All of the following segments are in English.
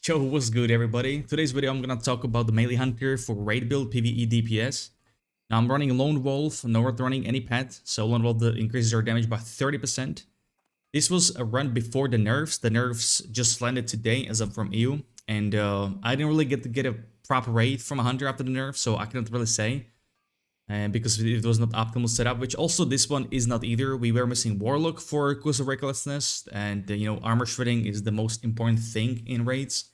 Yo, what's good everybody? Today's video I'm gonna talk about the melee hunter for raid build PvE DPS. Now I'm running Lone Wolf, not running any pet, so Lone Wolf increases our damage by 30%. This was a run before the nerfs. The nerfs just landed today as of from EU, and I didn't really get to get a proper raid from a hunter after the nerf, so I cannot really say. Because it was not optimal setup, which also this one is not either. We were missing Warlock for Curse of Recklessness, and armor shredding is the most important thing in raids.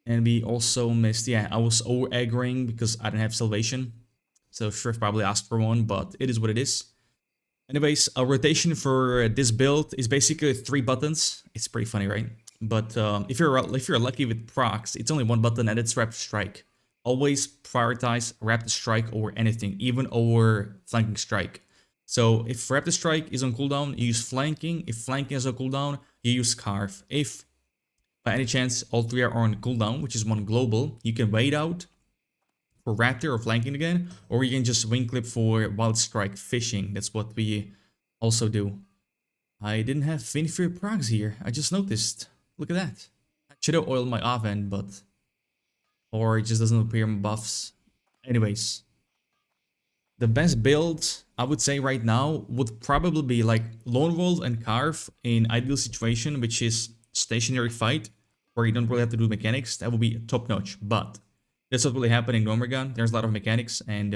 And we also missed, yeah, I was over-aggroing because I didn't have Salvation. So Shrift probably asked for one, but it is what it is. Anyways, a rotation for this build is basically 3 buttons. It's pretty funny, right? But if you're lucky with procs, it's only 1 button and it's Rapid Strike. Always prioritize Rapid Strike over anything, even over Flanking Strike. So if Rapid Strike is on cooldown, you use Flanking. If Flanking is on cooldown, you use Carve. If by any chance all 3 are on cooldown, which is 1 global, you can wait out for Raptor or Flanking again, or you can just wing clip for Wild Strike Fishing. That's what we also do. I didn't have Finfear procs here, I just noticed. Look at that. I should have oiled my off-end, but... or it just doesn't appear in buffs. Anyways. The best build, I would say right now, would probably be like Lone Wolf and Carve in ideal situation, which is stationary fight, where you don't really have to do mechanics. That would be top notch, but that's not really happening in Omega. There's a lot of mechanics, and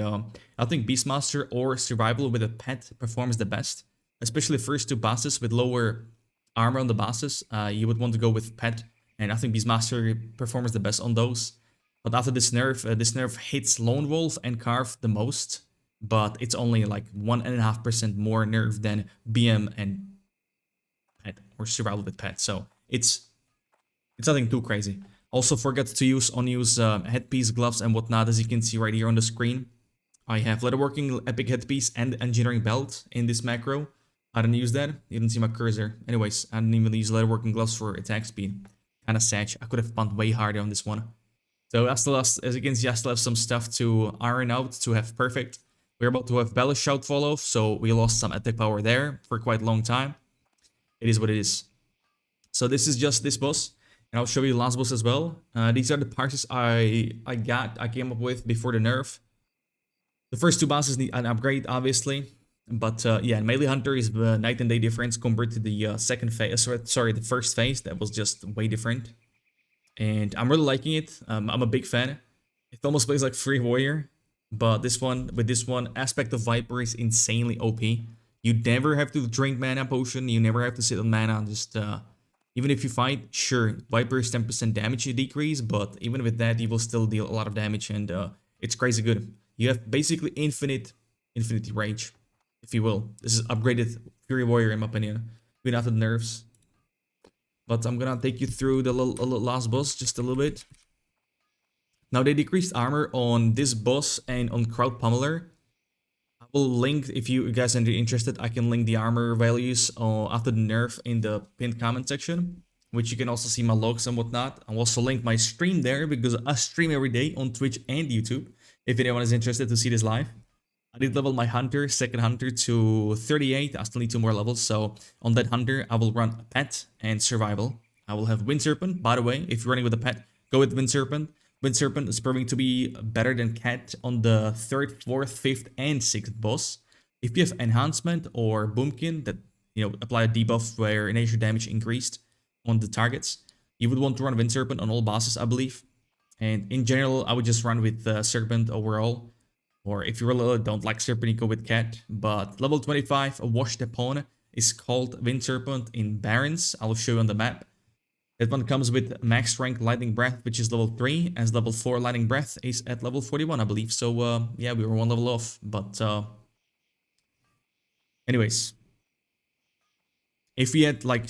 I think Beastmaster or Survival with a pet performs the best, especially the first 2 bosses with lower armor on the bosses. You would want to go with pet, and I think Beastmaster performs the best on those. But after this nerf hits Lone Wolf and Carve the most, but it's only like 1.5% more nerf than BM and pet or Survival with pet. So it's nothing too crazy. Also forget to use unused headpiece, gloves and whatnot, as you can see right here on the screen. I have leatherworking, epic headpiece and engineering belt in this macro. I didn't use that. You didn't see my cursor. Anyways, I didn't even use leatherworking gloves for attack speed. Kinda sad. I could have pumped way harder on this one. So as you can see, I still have some stuff to iron out to have perfect. We're about to have Bellish Shout fall off, so we lost some attack power there for quite a long time. It is what it is. So this is just this boss, and I'll show you the last boss as well. These are the parses I came up with before the nerf. The first 2 bosses need an upgrade, obviously, but yeah, Melee Hunter is night and day difference compared to the second phase. Sorry, the first phase. That was just way different, and I'm really liking it. I'm a big fan. It almost plays like Free Warrior, but with this one, Aspect of Viper is insanely OP. You never have to drink mana potion. You never have to sit on mana. Just even if you fight, sure, Viper is 10% damage decrease, but even with that, you will still deal a lot of damage, and it's crazy good. You have basically infinity rage, if you will. This is upgraded Fury Warrior, in my opinion, even after the nerfs. But I'm gonna take you through the last boss just a little bit. Now, they decreased armor on this boss and on Crowd Pummeler. I will link, if you guys are interested, I can link the armor values after the nerf in the pinned comment section, which you can also see my logs and whatnot. I'll also link my stream there because I stream every day on Twitch and YouTube, if anyone is interested to see this live. I did level my hunter, second hunter, to 38. I still need 2 more levels, so on that hunter, I will run pet and survival. I will have Wind Serpent. By the way, if you're running with a pet, go with Wind Serpent. Wind Serpent is proving to be better than Cat on the 3rd, 4th, 5th, and 6th boss. If you have Enhancement or Boomkin that apply a debuff where nature damage increased on the targets, you would want to run Wind Serpent on all bosses, I believe. And in general, I would just run with Serpent overall. Or if you really don't like Serpent, you go with Cat. But level 25, a washed opponent, is called Wind Serpent in Barrens. I'll show you on the map. That one comes with max strength Lightning Breath, which is level 3, as level 4 Lightning Breath is at level 41, I believe. So, yeah, we were 1 level off, but, anyways. If we had, like,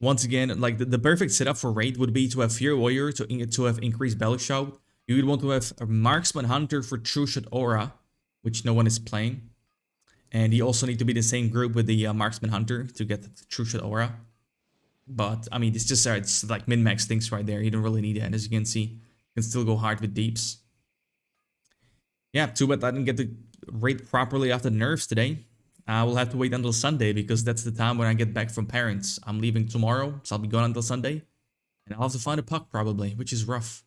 once again, like, the perfect setup for raid would be to have Fury Warrior to have increased Bellish Shout. You would want to have a Marksman Hunter for True Shot Aura, which no one is playing. And you also need to be the same group with the Marksman Hunter to get the True Shot Aura. But, I mean, it's just it's like min-max things right there. You don't really need that. As you can see, you can still go hard with deeps. Yeah, too bad I didn't get to raid properly after the nerfs today. I will have to wait until Sunday because that's the time when I get back from parents. I'm leaving tomorrow, so I'll be gone until Sunday. And I'll have to find a puck probably, which is rough.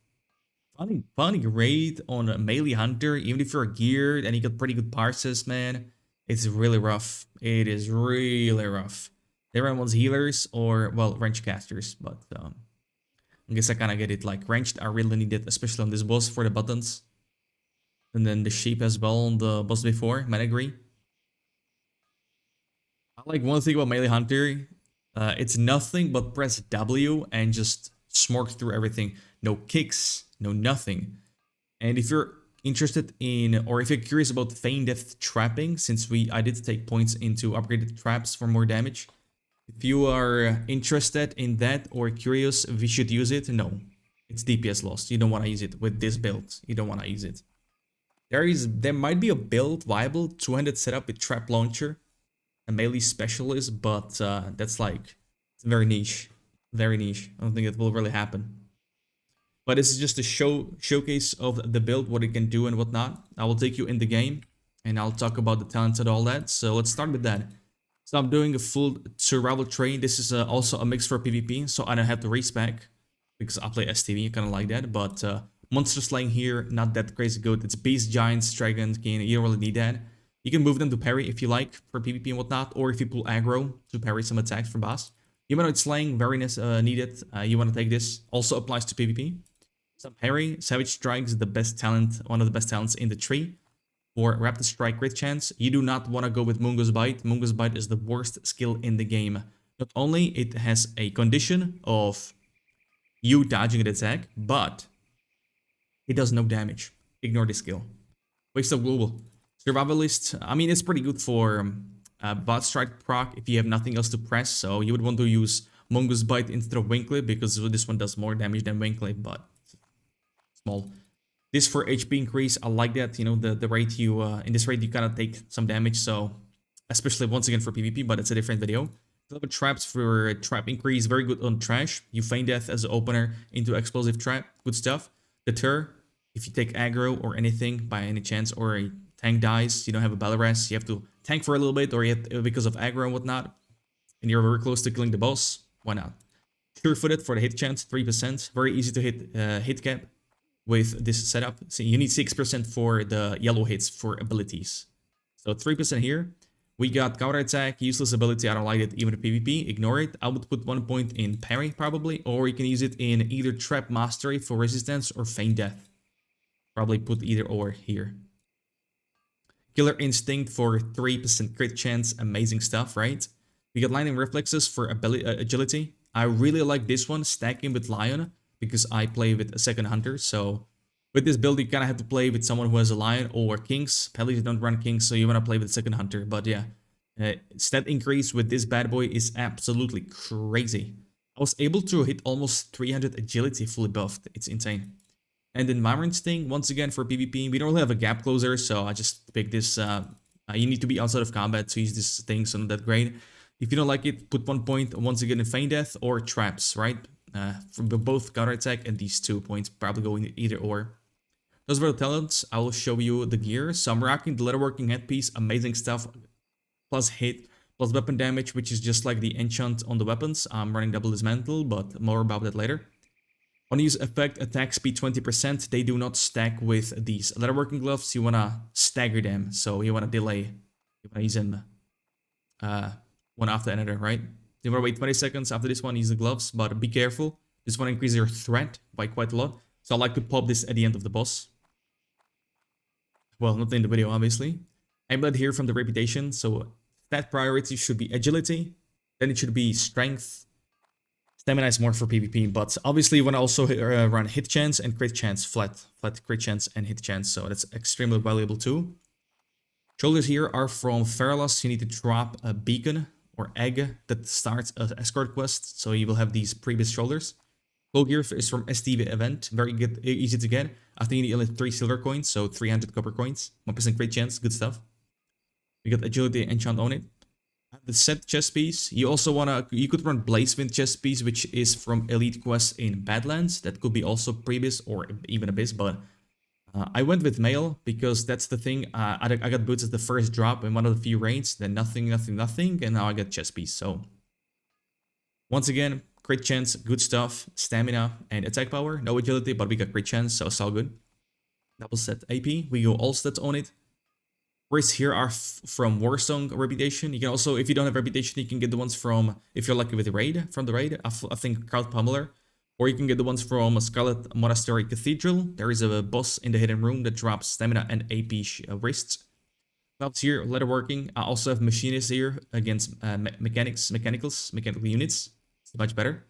Finding a raid on a melee hunter, even if you're geared and you got pretty good parses, man, it's really rough. It is really rough. Everyone wants healers or, well, range casters, but I guess I kind of get it. Like, ranged, I really need it, especially on this boss for the buttons. And then the sheep as well on the boss before, might agree. I like one thing about melee hunter, it's nothing but press W and just smork through everything. No kicks, no nothing. And if you're interested in, or if you're curious about feign death trapping, since I did take points into upgraded traps for more damage. If you are interested in that or curious if we should use it, no. It's DPS lost. You don't want to use it with this build. You don't want to use it. There might be a build viable, 200 setup with trap launcher, a melee specialist, but that's like, it's very niche. Very niche. I don't think it will really happen. But this is just a showcase of the build, what it can do and whatnot. I will take you in the game and I'll talk about the talents and all that. So let's start with that. So I'm doing a full survival train. This is also a mix for PvP, so I don't have to respec because I play STV, kind of like that. But monster slaying here, not that crazy good. It's beast, giants, dragons, king. You don't really need that. You can move them to parry if you like for PvP and whatnot, or if you pull aggro to parry some attacks from boss. Humanoid slaying, very needed. You want to take this. Also applies to PvP. Some parry, savage strike is the best talent, one of the best talents in the tree. For rapid strike crit chance, you do not want to go with Mungo's Bite. Mungo's Bite is the worst skill in the game. Not only it has a condition of you dodging an attack, but it does no damage. Ignore this skill. Waste of global. Survivalist, I mean, it's pretty good for bot strike proc if you have nothing else to press. So you would want to use Mungo's Bite instead of Wing Clip because this one does more damage than Wing Clip, but small. This for HP increase, I like that, you know, the rate you, in this rate you kind of take some damage, so, especially once again for PvP, but it's a different video. Clever traps for trap increase, very good on trash. You feign death as an opener into explosive trap, good stuff. Deter, if you take aggro or anything by any chance, or a tank dies, you don't have a battle res, you have to tank for a little bit, or you have, because of aggro and whatnot, and you're very close to killing the boss, why not? Sure-footed for the hit chance, 3%, very easy to hit cap. With this setup, so you need 6% for the yellow hits for abilities. So 3% here. We got counter attack, useless ability, I don't like it, even in PvP, ignore it. I would put 1 point in parry probably, or you can use it in either trap mastery for resistance or feign death. Probably put either or here. Killer instinct for 3% crit chance, amazing stuff, right? We got lightning reflexes for agility. I really like this one, stacking with lion, because I play with a second hunter, so with this build you kind of have to play with someone who has a lion or kings. Pellies don't run kings, so you want to play with second hunter, but yeah. Stat increase with this bad boy is absolutely crazy. I was able to hit almost 300 agility fully buffed, it's insane. And then Myron Sting, once again for PvP, we don't really have a gap closer, so I just picked this, you need to be outside of combat to use this thing, so not that great. If you don't like it, put 1 point once again in feign death or traps, right? For both counter attack and these 2 points, probably going either or. Those were the talents. I will show you the gear. So I'm rocking the leatherworking headpiece, amazing stuff, plus hit, plus weapon damage, which is just like the enchant on the weapons. I'm running double dismantle, but more about that later. On use effect, attack speed 20%. They do not stack with these leatherworking gloves. You wanna stagger them, so you wanna delay. You wanna use them one after another, right? You want to wait 20 seconds after this one, use the gloves, but be careful. This one increases your threat by quite a lot. So I like to pop this at the end of the boss. Well, not in the video, obviously. I'm glad here from the reputation, so stat priority should be agility. Then it should be strength. Stamina is more for PvP, but obviously you want to also run hit chance and crit chance, flat crit chance and hit chance, so that's extremely valuable too. Shoulders here are from Feralas. You need to drop a beacon or egg that starts an escort quest, so you will have these previous shoulders. Cloak gear is from STV event, very good, easy to get. I think you need only 3 silver coins, so 300 copper coins. 1% crit chance, good stuff. We got agility enchant on it. The set chest piece, you also you could run Blazewind chest piece, which is from Elite Quest in Badlands. That could be also previous or even Abyss, but I went with male because that's the thing. I got boots as the first drop in one of the few raids, then nothing, and now I get chest piece. So once again, crit chance, good stuff, stamina, and attack power. No agility, but we got crit chance, so it's all good. Double set AP, we go all stats on it. Rates here are from Warsong Reputation. You can also, if you don't have Reputation, you can get the ones from, if you're lucky with the raid, from the raid, I think Crowd Pummeler. Or you can get the ones from Scarlet Monastery Cathedral. There is a boss in the hidden room that drops stamina and AP wrists. Gloves here, leatherworking. I also have Machinist here against mechanical units. It's much better.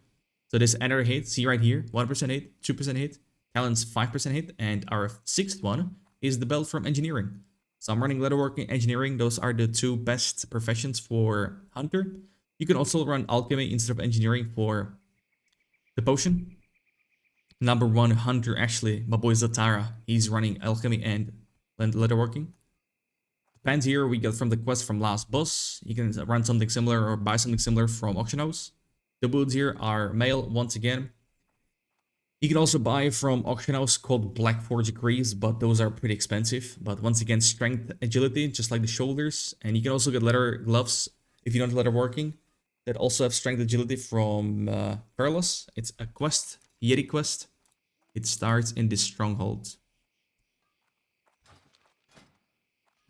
So this another hit, see right here, 1% hit, 2% hit, talents 5% hit, and our sixth one is the belt from engineering. So I'm running leatherworking, engineering. Those are the two best professions for hunter. You can also run alchemy instead of engineering for the potion. Number one hunter, actually, my boy Zatara. He's running alchemy and leatherworking. Pants here we got from the quest from last boss. You can run something similar or buy something similar from auction house. The boots here are male once again. You can also buy from auction house called Black Forge Greaves, but those are pretty expensive. But once again, strength, agility, just like the shoulders. And you can also get leather gloves if you don't leather working. That also have strength agility from Carlos. It's a quest, Yeti quest. It starts in this stronghold.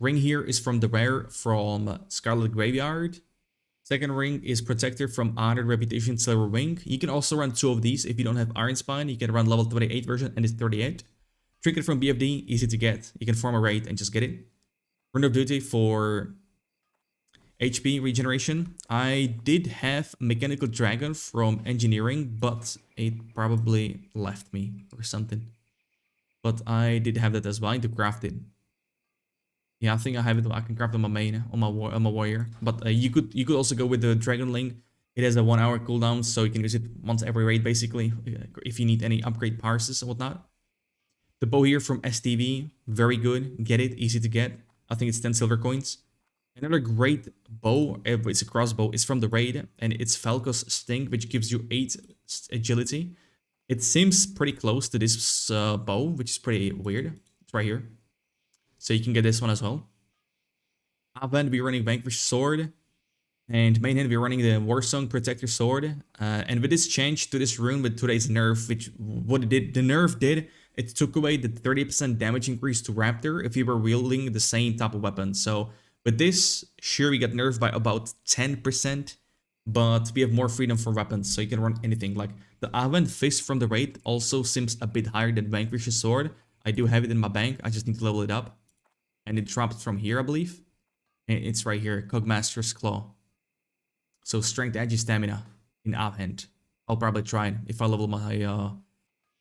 Ring here is from the rare from Scarlet Graveyard. Second ring is Protector from Honored Reputation Silver Wing. You can also run two of these if you don't have Iron Spine. You can run level 28 version and it's 38. Trinket from BFD, easy to get. You can form a raid and just get it. Rune of Duty for HP regeneration. I did have Mechanical Dragon from Engineering, but it probably left me or something. But I did have that as well. I need to craft it. Yeah, I think I have it. I can craft on my main, on my warrior. But you could also go with the Dragon Link. It has a 1 hour cooldown, so you can use it once every raid basically, if you need any upgrade parses and whatnot. The bow here from STV, very good. Get it, easy to get. I think it's 10 silver coins. Another great bow, it's a crossbow, is from the raid, and it's Falco's Sting, which gives you 8 agility. It seems pretty close to this bow, which is pretty weird. It's right here. So you can get this one as well. Avant, we're running Vanquish Sword. And main hand, we're running the Warsong Protector Sword. And with this change to this rune with today's nerf, which what it did, the nerf did, it took away the 30% damage increase to Raptor if you were wielding the same type of weapon. So with this, sure, we got nerfed by about 10%, but we have more freedom for weapons, so you can run anything. Like the Avant Fist from the raid also seems a bit higher than Vanquish's Sword. I do have it in my bank, I just need to level it up. And it drops from here, I believe. And it's right here, Cogmaster's Claw. So strength, edge, stamina in offhand. I'll probably try it if I level my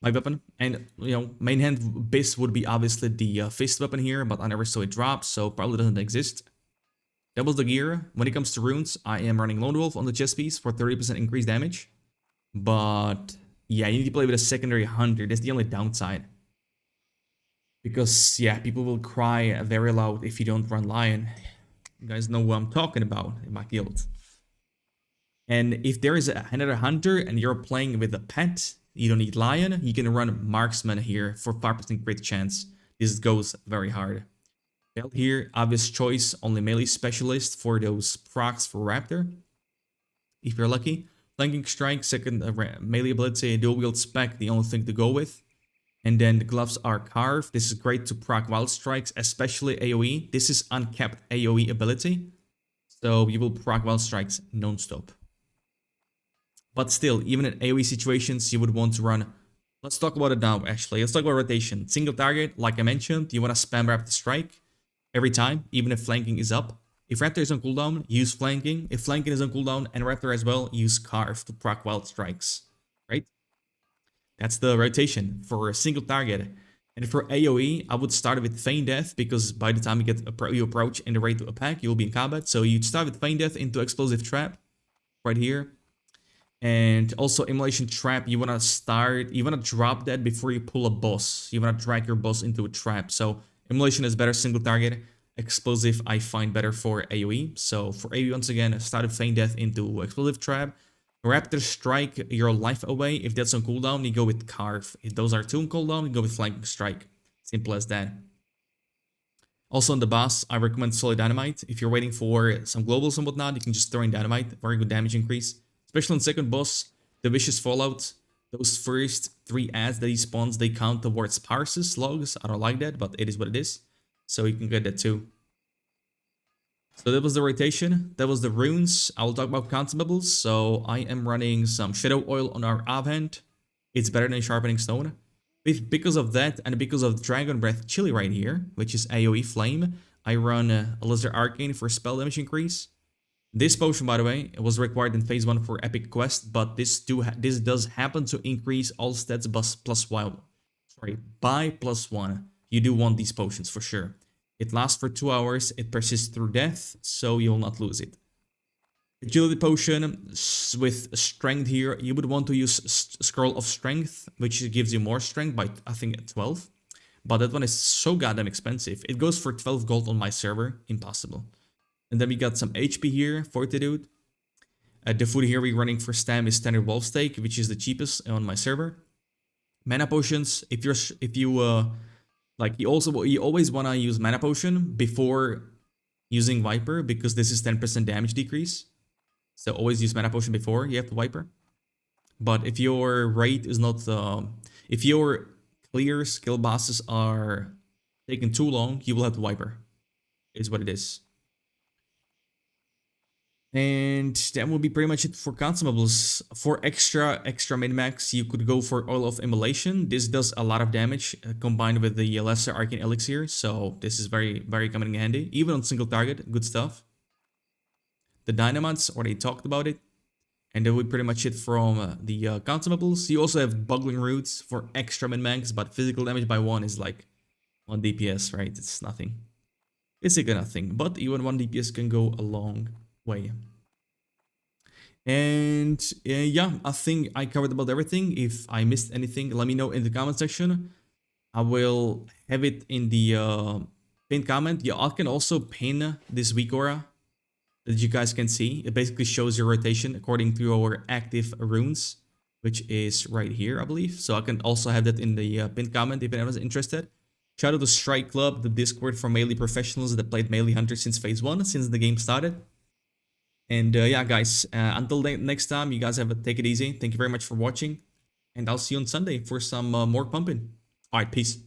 my weapon. And you know, main hand base would be obviously the fist weapon here, but I never saw it drop, so probably doesn't exist. Doubles the gear. When it comes to runes, I am running Lone Wolf on the chest piece for 30% increased damage. But yeah, you need to play with a secondary hunter. That's the only downside. Because, yeah, people will cry very loud if you don't run Lion. You guys know what I'm talking about in my guild. And if there is another hunter and you're playing with a pet, you don't need Lion, you can run Marksman here for 5% crit chance. This goes very hard. Belt here, obvious choice, only melee specialist for those procs for Raptor. If you're lucky. Flanking Strike, second melee ability, dual wield spec, the only thing to go with. And then the gloves are carved. This is great to proc wild strikes, especially AoE. This is uncapped AoE ability. So you will proc wild strikes non-stop. But still, even in AoE situations, you would want to run... Let's talk about it now, actually. Let's talk about rotation. Single target, like I mentioned, you want to spam Raptor Strike every time, even if flanking is up. If Raptor is on cooldown, use flanking. If flanking is on cooldown and Raptor as well, use carve to proc wild strikes. Right? That's the rotation for a single target. And for AoE, I would start with Feign Death, because by the time you approach in the raid to a pack, you'll be in combat. So you'd start with Feign Death into Explosive Trap, right here. And also Immolation Trap, you want to drop that before you pull a boss. You want to drag your boss into a trap. So Immolation is better single target. Explosive I find better for AoE. So for AoE, once again, start with Feign Death into Explosive Trap. Raptor Strike your life away. If that's on cooldown, you go with Carve. If those are two on cooldown, you go with Flanking Strike. Simple as that. Also on the boss, I recommend Solid Dynamite. If you're waiting for some globals and whatnot, you can just throw in Dynamite. Very good damage increase. Especially on second boss, The Vicious Fallout, those first 3 ads that he spawns, they count towards Parses logs. I don't like that, but it is what it is. So you can get that too. So that was the rotation. That was the runes. I will talk about consumables. So I am running some Shadow Oil on our Avhand. It's better than Sharpening Stone. Because of that and because of Dragon Breath Chili right here, which is AoE Flame, I run a Lizard Arcane for spell damage increase. This potion, by the way, it was required in phase 1 for Epic Quest, but this does happen to increase all stats by +1. You do want these potions for sure. It lasts for 2 hours, it persists through death, so you'll not lose it. Agility potion with strength here, you would want to use Scroll of Strength, which gives you more strength by, I think, 12. But that one is so goddamn expensive. It goes for 12 gold on my server, impossible. And then we got some HP here, Fortitude. The food here we're running for Stam is Standard Wolf Steak, which is the cheapest on my server. Mana potions, you always want to use Mana Potion before using Viper, because this is 10% damage decrease. So always use Mana Potion before you have the Viper. But if your raid is not, if your clear skill bosses are taking too long, you will have the Viper. Is what it is. And that will be pretty much it for consumables. For extra min-max, you could go for Oil of Immolation. This does a lot of damage combined with the Lesser Arcane Elixir. So this is very, very coming in handy. Even on single target, good stuff. The Dynamites, already talked about it. And that would be pretty much it from the consumables. You also have Buggling Roots for extra min-max, but physical damage by 1 is like 1 DPS, right? It's nothing. It's like nothing, but even 1 DPS can go a long way. And yeah, I think I covered about everything. If I missed anything, let me know in the comment section. I will have it in the pinned comment. Yeah, I can also pin this weak aura that you guys can see. It basically shows your rotation according to your active runes, which is right here, I believe. So I can also have that in the pinned comment if anyone's interested. Shout out to Strike Club, the Discord for melee professionals that played Melee Hunter since phase 1, since the game started. And yeah, guys, until next time, you guys take it easy. Thank you very much for watching. And I'll see you on Sunday for some more pumping. All right, peace.